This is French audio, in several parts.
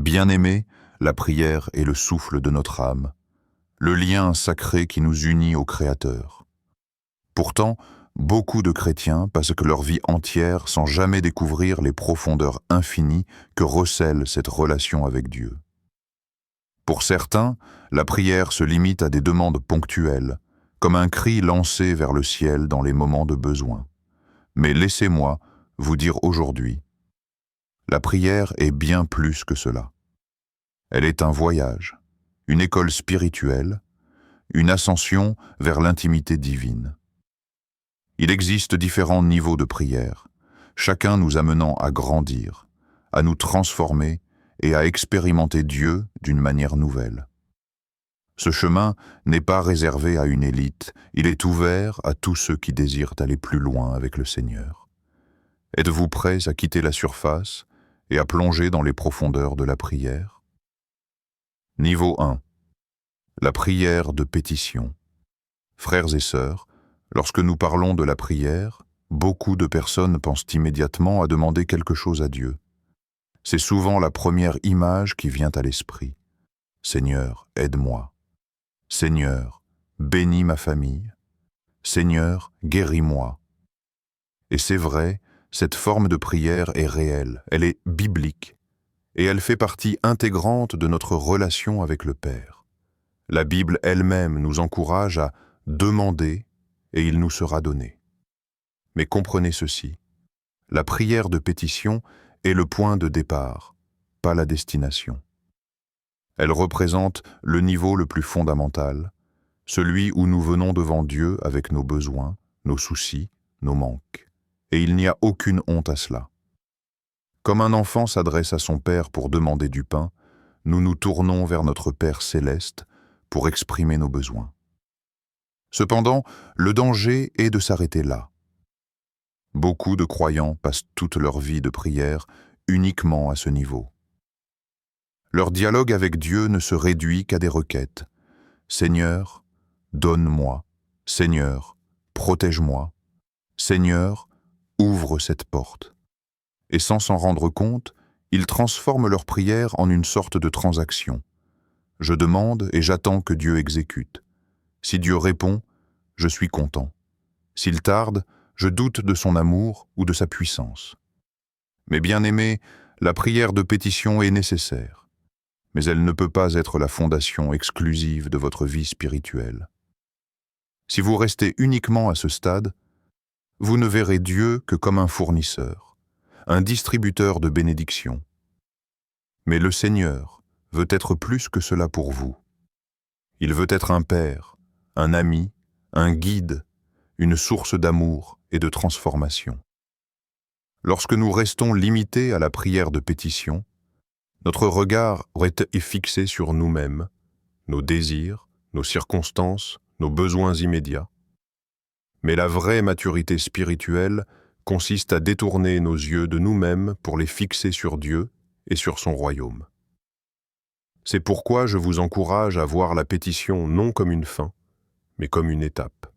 Bien-aimés, la prière est le souffle de notre âme, le lien sacré qui nous unit au Créateur. Pourtant, beaucoup de chrétiens passent leur vie entière sans jamais découvrir les profondeurs infinies que recèle cette relation avec Dieu. Pour certains, la prière se limite à des demandes ponctuelles, comme un cri lancé vers le ciel dans les moments de besoin. Mais laissez-moi vous dire aujourd'hui, la prière est bien plus que cela. Elle est un voyage, une école spirituelle, une ascension vers l'intimité divine. Il existe différents niveaux de prière, chacun nous amenant à grandir, à nous transformer et à expérimenter Dieu d'une manière nouvelle. Ce chemin n'est pas réservé à une élite, il est ouvert à tous ceux qui désirent aller plus loin avec le Seigneur. Êtes-vous prêts à quitter la surface et à plonger dans les profondeurs de la prière? Niveau 1. La prière de pétition. Frères et sœurs, lorsque nous parlons de la prière, beaucoup de personnes pensent immédiatement à demander quelque chose à Dieu. C'est souvent la première image qui vient à l'esprit. Seigneur, aide-moi. Seigneur, bénis ma famille. Seigneur, guéris-moi. Et c'est vrai, cette forme de prière est réelle, elle est biblique, et elle fait partie intégrante de notre relation avec le Père. La Bible elle-même nous encourage à demander et il nous sera donné. Mais comprenez ceci, la prière de pétition est le point de départ, pas la destination. Elle représente le niveau le plus fondamental, celui où nous venons devant Dieu avec nos besoins, nos soucis, nos manques. Et il n'y a aucune honte à cela. Comme un enfant s'adresse à son Père pour demander du pain, nous nous tournons vers notre Père céleste pour exprimer nos besoins. Cependant, le danger est de s'arrêter là. Beaucoup de croyants passent toute leur vie de prière uniquement à ce niveau. Leur dialogue avec Dieu ne se réduit qu'à des requêtes. Seigneur, donne-moi. Seigneur, protège-moi. Seigneur, ouvre cette porte. Et sans s'en rendre compte, ils transforment leur prière en une sorte de transaction. Je demande et j'attends que Dieu exécute. Si Dieu répond, je suis content. S'il tarde, je doute de son amour ou de sa puissance. Mes bien-aimés, la prière de pétition est nécessaire, mais elle ne peut pas être la fondation exclusive de votre vie spirituelle. Si vous restez uniquement à ce stade, vous ne verrez Dieu que comme un fournisseur, un distributeur de bénédictions. Mais le Seigneur veut être plus que cela pour vous. Il veut être un père, un ami, un guide, une source d'amour et de transformation. Lorsque nous restons limités à la prière de pétition, notre regard est fixé sur nous-mêmes, nos désirs, nos circonstances, nos besoins immédiats. Mais la vraie maturité spirituelle consiste à détourner nos yeux de nous-mêmes pour les fixer sur Dieu et sur son royaume. C'est pourquoi je vous encourage à voir la pétition non comme une fin, mais comme une étape.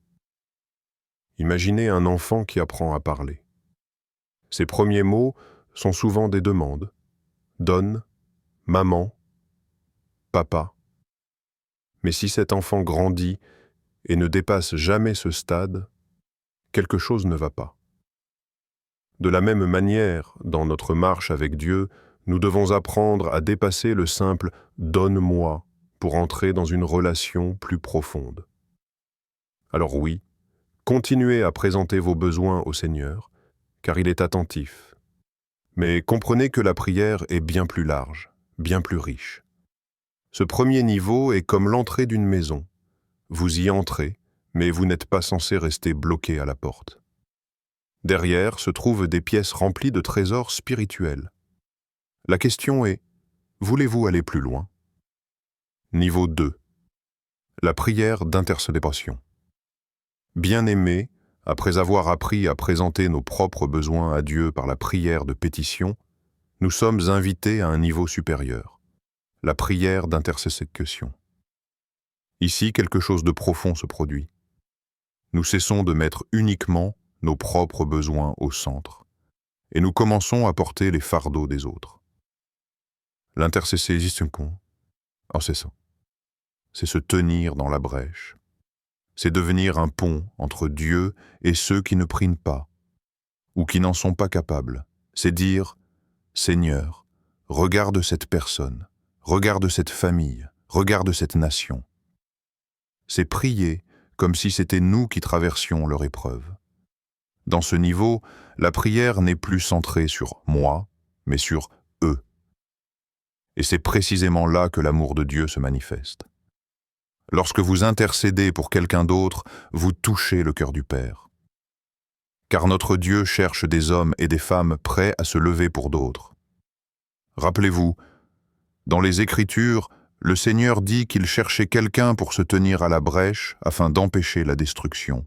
Imaginez un enfant qui apprend à parler. Ses premiers mots sont souvent des demandes. Donne, maman, papa. Mais si cet enfant grandit et ne dépasse jamais ce stade, quelque chose ne va pas. De la même manière, dans notre marche avec Dieu, nous devons apprendre à dépasser le simple « donne-moi » pour entrer dans une relation plus profonde. Alors oui, continuez à présenter vos besoins au Seigneur, car il est attentif. Mais comprenez que la prière est bien plus large, bien plus riche. Ce premier niveau est comme l'entrée d'une maison. Vous y entrez, mais vous n'êtes pas censé rester bloqué à la porte. Derrière se trouvent des pièces remplies de trésors spirituels. La question est, voulez-vous aller plus loin? Niveau 2. La prière d'intercélébration. Bien-aimés, après avoir appris à présenter nos propres besoins à Dieu par la prière de pétition, nous sommes invités à un niveau supérieur, la prière d'intercession. Ici, quelque chose de profond se produit. Nous cessons de mettre uniquement nos propres besoins au centre, et nous commençons à porter les fardeaux des autres. L'intercession, oh c'est ça. C'est se tenir dans la brèche. C'est devenir un pont entre Dieu et ceux qui ne prient pas, ou qui n'en sont pas capables. C'est dire, Seigneur, regarde cette personne, regarde cette famille, regarde cette nation. C'est prier comme si c'était nous qui traversions leur épreuve. Dans ce niveau, la prière n'est plus centrée sur moi, mais sur eux. Et c'est précisément là que l'amour de Dieu se manifeste. Lorsque vous intercédez pour quelqu'un d'autre, vous touchez le cœur du Père. Car notre Dieu cherche des hommes et des femmes prêts à se lever pour d'autres. Rappelez-vous, dans les Écritures, le Seigneur dit qu'il cherchait quelqu'un pour se tenir à la brèche afin d'empêcher la destruction.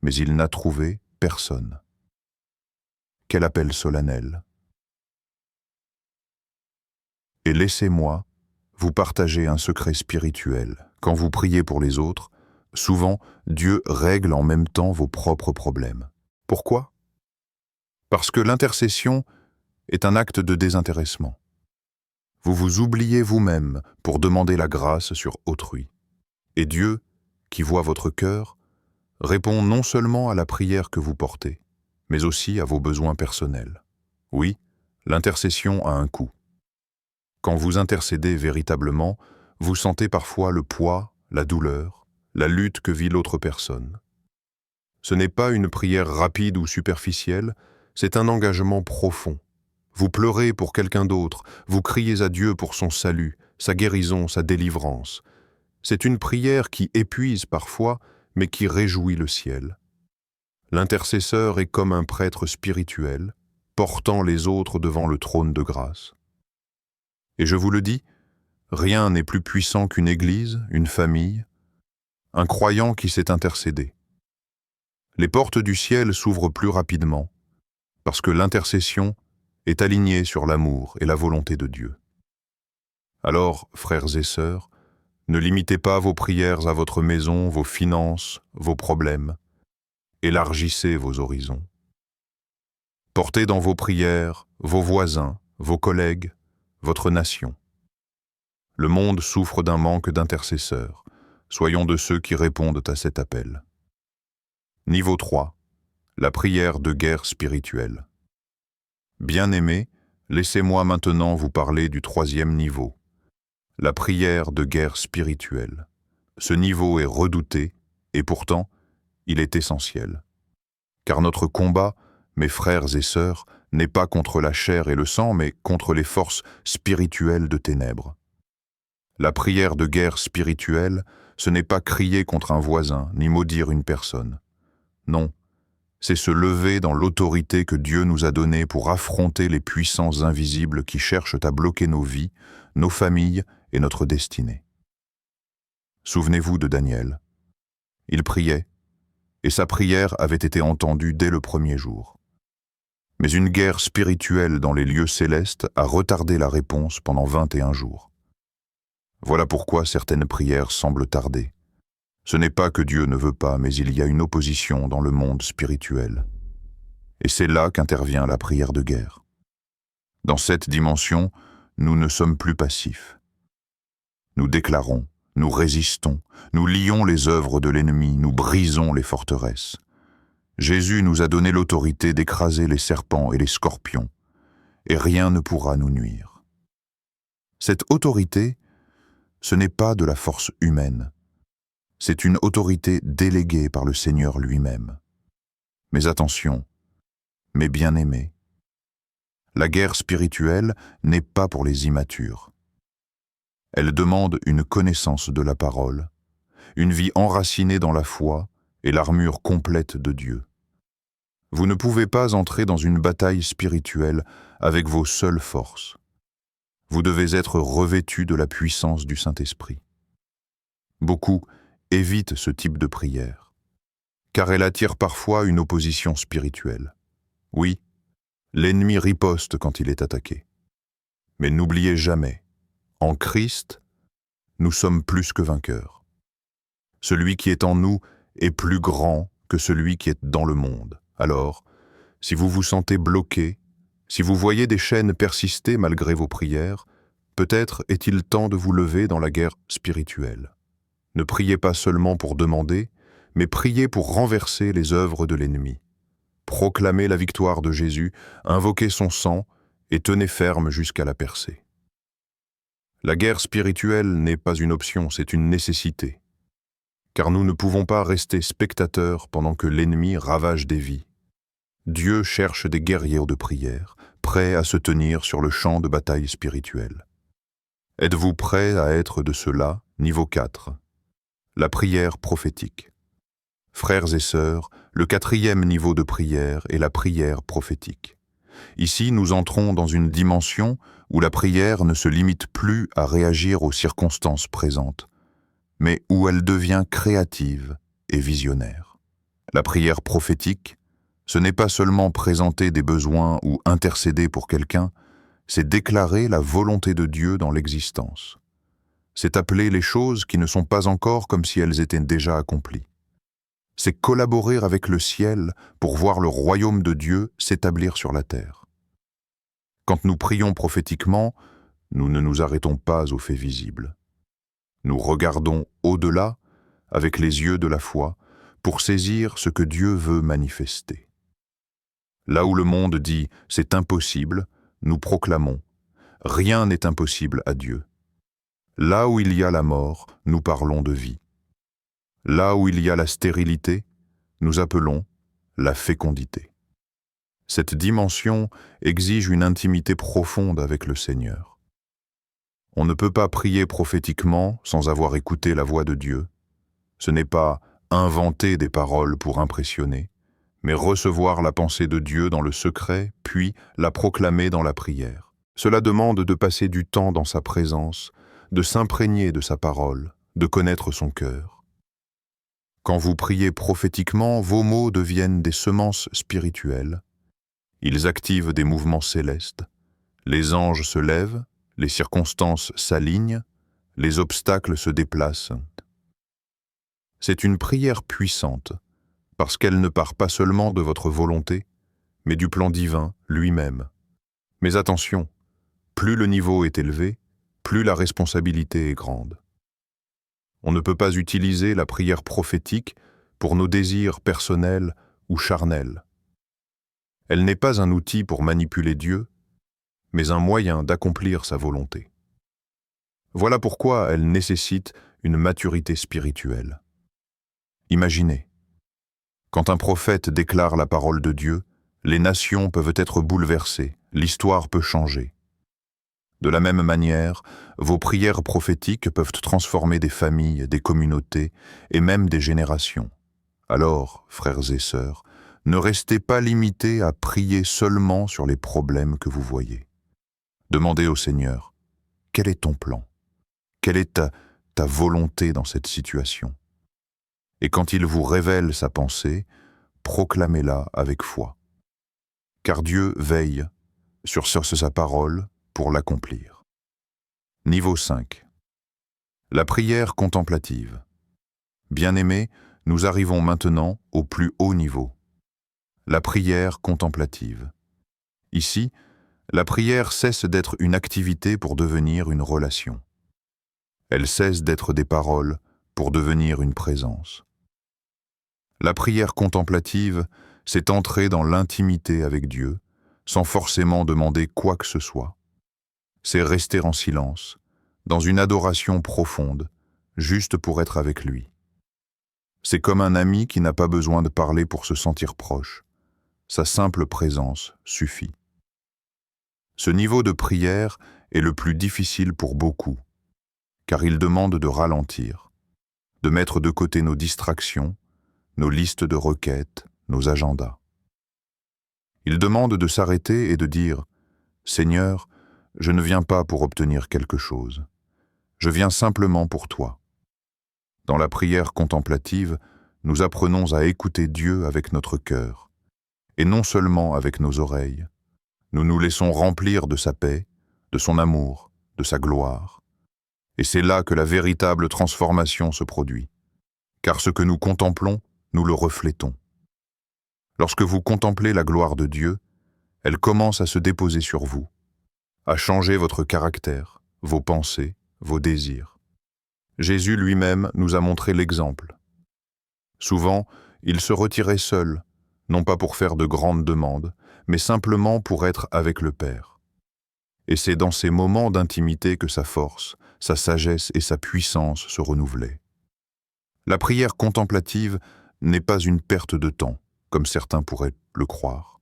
Mais il n'a trouvé personne. Quel appel solennel. Et laissez-moi vous partager un secret spirituel. Quand vous priez pour les autres, souvent, Dieu règle en même temps vos propres problèmes. Pourquoi? Parce que l'intercession est un acte de désintéressement. Vous vous oubliez vous-même pour demander la grâce sur autrui. Et Dieu, qui voit votre cœur, répond non seulement à la prière que vous portez, mais aussi à vos besoins personnels. Oui, l'intercession a un coût. Quand vous intercédez véritablement, vous sentez parfois le poids, la douleur, la lutte que vit l'autre personne. Ce n'est pas une prière rapide ou superficielle, c'est un engagement profond. Vous pleurez pour quelqu'un d'autre, vous criez à Dieu pour son salut, sa guérison, sa délivrance. C'est une prière qui épuise parfois, mais qui réjouit le ciel. L'intercesseur est comme un prêtre spirituel, portant les autres devant le trône de grâce. Et je vous le dis, rien n'est plus puissant qu'une église, une famille, un croyant qui s'est intercédé. Les portes du ciel s'ouvrent plus rapidement, parce que l'intercession est alignée sur l'amour et la volonté de Dieu. Alors, frères et sœurs, ne limitez pas vos prières à votre maison, vos finances, vos problèmes. Élargissez vos horizons. Portez dans vos prières vos voisins, vos collègues, votre nation. Le monde souffre d'un manque d'intercesseurs. Soyons de ceux qui répondent à cet appel. Niveau 3. La prière de guerre spirituelle. Bien-aimés, laissez-moi maintenant vous parler du 3e niveau. La prière de guerre spirituelle. Ce niveau est redouté, et pourtant, il est essentiel. Car notre combat, mes frères et sœurs, n'est pas contre la chair et le sang, mais contre les forces spirituelles de ténèbres. La prière de guerre spirituelle, ce n'est pas crier contre un voisin, ni maudire une personne. Non, c'est se lever dans l'autorité que Dieu nous a donnée pour affronter les puissances invisibles qui cherchent à bloquer nos vies, nos familles et notre destinée. Souvenez-vous de Daniel. Il priait, et sa prière avait été entendue dès le premier jour. Mais une guerre spirituelle dans les lieux célestes a retardé la réponse pendant 21 jours. Voilà pourquoi certaines prières semblent tarder. Ce n'est pas que Dieu ne veut pas, mais il y a une opposition dans le monde spirituel. Et c'est là qu'intervient la prière de guerre. Dans cette dimension, nous ne sommes plus passifs. Nous déclarons, nous résistons, nous lions les œuvres de l'ennemi, nous brisons les forteresses. Jésus nous a donné l'autorité d'écraser les serpents et les scorpions, et rien ne pourra nous nuire. Cette autorité, ce n'est pas de la force humaine, c'est une autorité déléguée par le Seigneur lui-même. Mais attention, mes bien-aimés, la guerre spirituelle n'est pas pour les immatures. Elle demande une connaissance de la parole, une vie enracinée dans la foi et l'armure complète de Dieu. Vous ne pouvez pas entrer dans une bataille spirituelle avec vos seules forces. Vous devez être revêtus de la puissance du Saint-Esprit. Beaucoup évitent ce type de prière, car elle attire parfois une opposition spirituelle. Oui, l'ennemi riposte quand il est attaqué. Mais n'oubliez jamais, en Christ, nous sommes plus que vainqueurs. Celui qui est en nous est plus grand que celui qui est dans le monde. Alors, si vous vous sentez bloqué, si vous voyez des chaînes persister malgré vos prières, Peut-être est-il temps de vous lever dans la guerre spirituelle. Ne priez pas seulement pour demander, mais priez pour renverser les œuvres de l'ennemi. Proclamez la victoire de Jésus, invoquez son sang et tenez ferme jusqu'à la percée. La guerre spirituelle n'est pas une option, c'est une nécessité. Car nous ne pouvons pas rester spectateurs pendant que l'ennemi ravage des vies. Dieu cherche des guerriers de prière, prêts à se tenir sur le champ de bataille spirituelle. Êtes-vous prêts à être de ceux-là, niveau 4? La prière prophétique. Frères et sœurs, le 4e niveau de prière est la prière prophétique. Ici, nous entrons dans une dimension où la prière ne se limite plus à réagir aux circonstances présentes, mais où elle devient créative et visionnaire. La prière prophétique, ce n'est pas seulement présenter des besoins ou intercéder pour quelqu'un, c'est déclarer la volonté de Dieu dans l'existence. C'est appeler les choses qui ne sont pas encore comme si elles étaient déjà accomplies. C'est collaborer avec le ciel pour voir le royaume de Dieu s'établir sur la terre. Quand nous prions prophétiquement, nous ne nous arrêtons pas aux faits visibles. Nous regardons au-delà, avec les yeux de la foi, pour saisir ce que Dieu veut manifester. Là où le monde dit « c'est impossible », nous proclamons « rien n'est impossible à Dieu ». Là où il y a la mort, nous parlons de vie. Là où il y a la stérilité, nous appelons la fécondité. Cette dimension exige une intimité profonde avec le Seigneur. On ne peut pas prier prophétiquement sans avoir écouté la voix de Dieu. Ce n'est pas inventer des paroles pour impressionner, mais recevoir la pensée de Dieu dans le secret, puis la proclamer dans la prière. Cela demande de passer du temps dans sa présence, de s'imprégner de sa parole, de connaître son cœur. Quand vous priez prophétiquement, vos mots deviennent des semences spirituelles. Ils activent des mouvements célestes. Les anges se lèvent, les circonstances s'alignent, les obstacles se déplacent. C'est une prière puissante, parce qu'elle ne part pas seulement de votre volonté, mais du plan divin lui-même. Mais attention, plus le niveau est élevé, plus la responsabilité est grande. On ne peut pas utiliser la prière prophétique pour nos désirs personnels ou charnels. Elle n'est pas un outil pour manipuler Dieu, mais un moyen d'accomplir sa volonté. Voilà pourquoi elle nécessite une maturité spirituelle. Imaginez, quand un prophète déclare la parole de Dieu, les nations peuvent être bouleversées, l'histoire peut changer. De la même manière, vos prières prophétiques peuvent transformer des familles, des communautés et même des générations. Alors, frères et sœurs, ne restez pas limités à prier seulement sur les problèmes que vous voyez. Demandez au Seigneur, quel est ton plan? Quelle est ta volonté dans cette situation? Et quand il vous révèle sa pensée, proclamez-la avec foi. Car Dieu veille sur sa parole pour l'accomplir. Niveau 5. La prière contemplative. Bien-aimés, nous arrivons maintenant au plus haut niveau. La prière contemplative. Ici, la prière cesse d'être une activité pour devenir une relation. Elle cesse d'être des paroles pour devenir une présence. La prière contemplative, c'est entrer dans l'intimité avec Dieu, sans forcément demander quoi que ce soit. C'est rester en silence, dans une adoration profonde, juste pour être avec lui. C'est comme un ami qui n'a pas besoin de parler pour se sentir proche. Sa simple présence suffit. Ce niveau de prière est le plus difficile pour beaucoup, car il demande de ralentir, de mettre de côté nos distractions, nos listes de requêtes, nos agendas. Il demande de s'arrêter et de dire « Seigneur, je ne viens pas pour obtenir quelque chose. Je viens simplement pour toi. » Dans la prière contemplative, nous apprenons à écouter Dieu avec notre cœur, et non seulement avec nos oreilles. Nous nous laissons remplir de sa paix, de son amour, de sa gloire. Et c'est là que la véritable transformation se produit. Car ce que nous contemplons, nous le reflétons. Lorsque vous contemplez la gloire de Dieu, elle commence à se déposer sur vous, à changer votre caractère, vos pensées, vos désirs. Jésus lui-même nous a montré l'exemple. Souvent, il se retirait seul, non pas pour faire de grandes demandes, mais simplement pour être avec le Père. Et c'est dans ces moments d'intimité que sa force, sa sagesse et sa puissance se renouvelaient. La prière contemplative n'est pas une perte de temps, comme certains pourraient le croire.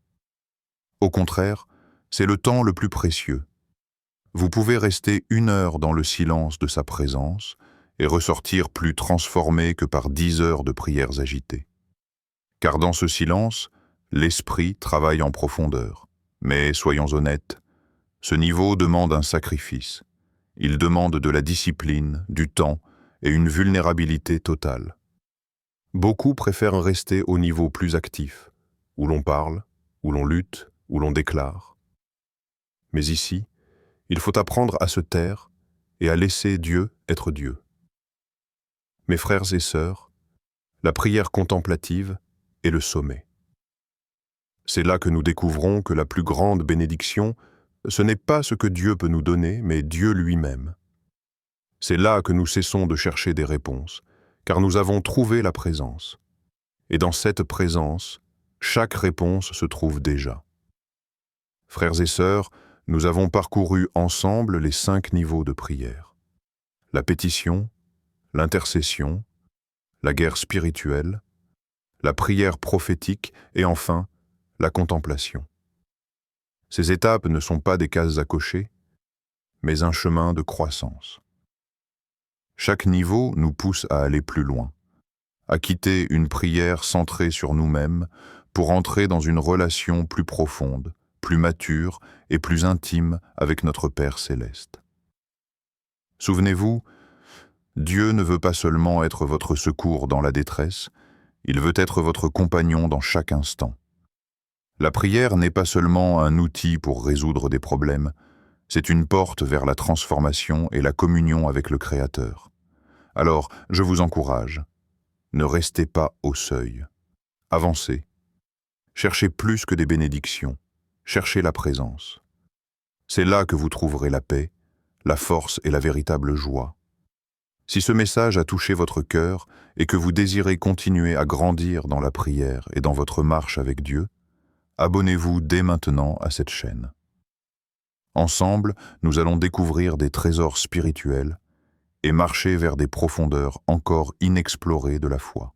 Au contraire, c'est le temps le plus précieux. Vous pouvez rester 1 heure dans le silence de sa présence et ressortir plus transformé que par 10 heures de prières agitées. Car dans ce silence, l'esprit travaille en profondeur. Mais soyons honnêtes, ce niveau demande un sacrifice. Il demande de la discipline, du temps et une vulnérabilité totale. Beaucoup préfèrent rester au niveau plus actif, où l'on parle, où l'on lutte, où l'on déclare. Mais ici, il faut apprendre à se taire et à laisser Dieu être Dieu. Mes frères et sœurs, la prière contemplative est le sommet. C'est là que nous découvrons que la plus grande bénédiction, ce n'est pas ce que Dieu peut nous donner, mais Dieu lui-même. C'est là que nous cessons de chercher des réponses, car nous avons trouvé la présence. Et dans cette présence, chaque réponse se trouve déjà. Frères et sœurs, nous avons parcouru ensemble les 5 niveaux de prière. La pétition, l'intercession, la guerre spirituelle, la prière prophétique et enfin, la contemplation. Ces étapes ne sont pas des cases à cocher, mais un chemin de croissance. Chaque niveau nous pousse à aller plus loin, à quitter une prière centrée sur nous-mêmes pour entrer dans une relation plus profonde, plus mature et plus intime avec notre Père céleste. Souvenez-vous, Dieu ne veut pas seulement être votre secours dans la détresse, il veut être votre compagnon dans chaque instant. La prière n'est pas seulement un outil pour résoudre des problèmes, c'est une porte vers la transformation et la communion avec le Créateur. Alors, je vous encourage, ne restez pas au seuil. Avancez. Cherchez plus que des bénédictions, cherchez la présence. C'est là que vous trouverez la paix, la force et la véritable joie. Si ce message a touché votre cœur et que vous désirez continuer à grandir dans la prière et dans votre marche avec Dieu, abonnez-vous dès maintenant à cette chaîne. Ensemble, nous allons découvrir des trésors spirituels et marcher vers des profondeurs encore inexplorées de la foi.